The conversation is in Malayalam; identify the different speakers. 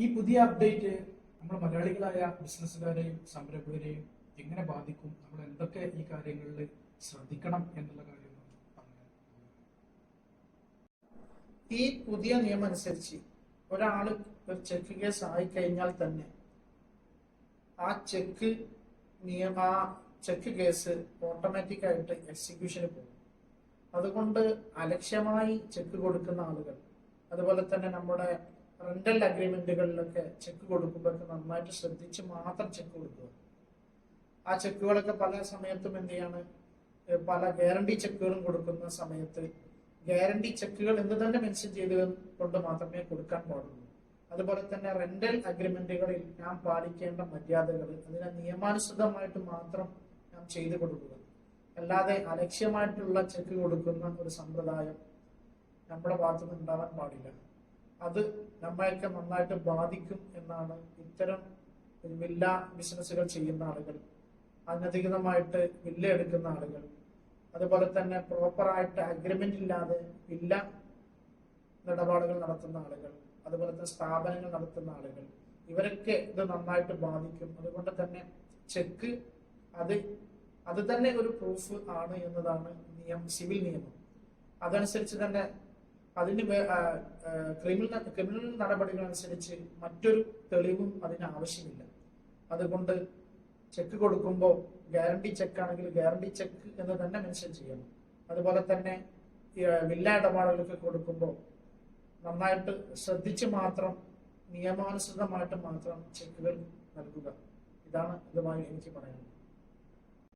Speaker 1: ഈ പുതിയ അപ്ഡേറ്റ് നമ്മൾ മലയാളികളായ ബിസിനസ്സുകാരെയും സംരംഭകരെയും എങ്ങനെ ബാധിക്കും, നമ്മൾ എന്തൊക്കെ ഈ കാര്യങ്ങളിൽ ശ്രദ്ധിക്കണം എന്നുള്ള കാര്യം പറഞ്ഞു.
Speaker 2: ഈ പുതിയ നിയമം അനുസരിച്ച് ഒരാൾ ഒരു ചെക്ക് കേസ് ആയിക്കഴിഞ്ഞാൽ തന്നെ ആ ചെക്ക് കേസ് ഓട്ടോമാറ്റിക് ആയിട്ട് എക്സിക്യൂഷന് പോകും. അതുകൊണ്ട് അലക്ഷ്യമായി ചെക്ക് കൊടുക്കുന്ന ആളുകൾ, അതുപോലെ തന്നെ നമ്മുടെ റെന്റൽ അഗ്രിമെന്റുകളിലൊക്കെ ചെക്ക് കൊടുക്കുമ്പോഴൊക്കെ നന്നായിട്ട് ശ്രദ്ധിച്ച് മാത്രം ചെക്ക് കൊടുക്കുക. ആ ചെക്കുകളൊക്കെ പല സമയത്തും എന്ത് ചെയ്യാണ്, പല ഗ്യാരണ്ടി ചെക്കുകളും കൊടുക്കുന്ന സമയത്ത് ഗ്യാരണ്ടി ചെക്കുകൾ എന്ന് തന്നെ മെൻഷൻ ചെയ്ത് കൊണ്ട് മാത്രമേ കൊടുക്കാൻ പാടുള്ളൂ. അതുപോലെ തന്നെ റെന്റൽ അഗ്രിമെന്റുകളിൽ നാം പാലിക്കേണ്ട മര്യാദകൾ അതിനെ നിയമാനുസൃതമായിട്ട് മാത്രം നാം ചെയ്തു കൊടുക്കുക. അല്ലാതെ അലക്ഷ്യമായിട്ടുള്ള ചെക്ക് കൊടുക്കുന്ന ഒരു സമ്പ്രദായം നമ്മുടെ ഭാഗത്തുനിന്ന് ഉണ്ടാവാൻ പാടില്ല. അത് നമ്മളെയൊക്കെ നന്നായിട്ട് ബാധിക്കും എന്നാണ് ഇത്തരം വില്ല ബിസിനസ്സുകൾ ചെയ്യുന്ന ആളുകൾ, അനധികൃതമായിട്ട് വില്ല എടുക്കുന്ന ആളുകൾ, അതുപോലെ തന്നെ പ്രോപ്പറായിട്ട് അഗ്രിമെന്റ് ഇല്ലാതെ വില്ല ഇടപാടുകൾ നടത്തുന്ന ആളുകൾ, അതുപോലെ തന്നെ സ്ഥാപനങ്ങൾ നടത്തുന്ന ആളുകൾ, ഇവരൊക്കെ ഇത് നന്നായിട്ട് ബാധിക്കും. അതുകൊണ്ട് തന്നെ ചെക്ക് അത് തന്നെ ഒരു പ്രൂഫ് ആണ് എന്നതാണ് സിവിൽ നിയമം. അതനുസരിച്ച് തന്നെ അതിന് ക്രിമിനൽ നടപടികൾ അനുസരിച്ച് മറ്റൊരു തെളിവും അതിന് ആവശ്യമില്ല. അതുകൊണ്ട് ചെക്ക് കൊടുക്കുമ്പോൾ ഗ്യാരണ്ടി ചെക്ക് ആണെങ്കിൽ ഗ്യാരണ്ടി ചെക്ക് എന്ന് തന്നെ മെൻഷൻ ചെയ്യണം. അതുപോലെ തന്നെ വില്ല ഇടപാടുകൾക്ക് കൊടുക്കുമ്പോൾ നന്നായിട്ട് ശ്രദ്ധിച്ച് മാത്രം നിയമാനുസൃതമായിട്ട് മാത്രം ചെക്കുകൾ നൽകുക. ഇതാണ് ഇതുമായി എനിക്ക് പറയാനുള്ളത്.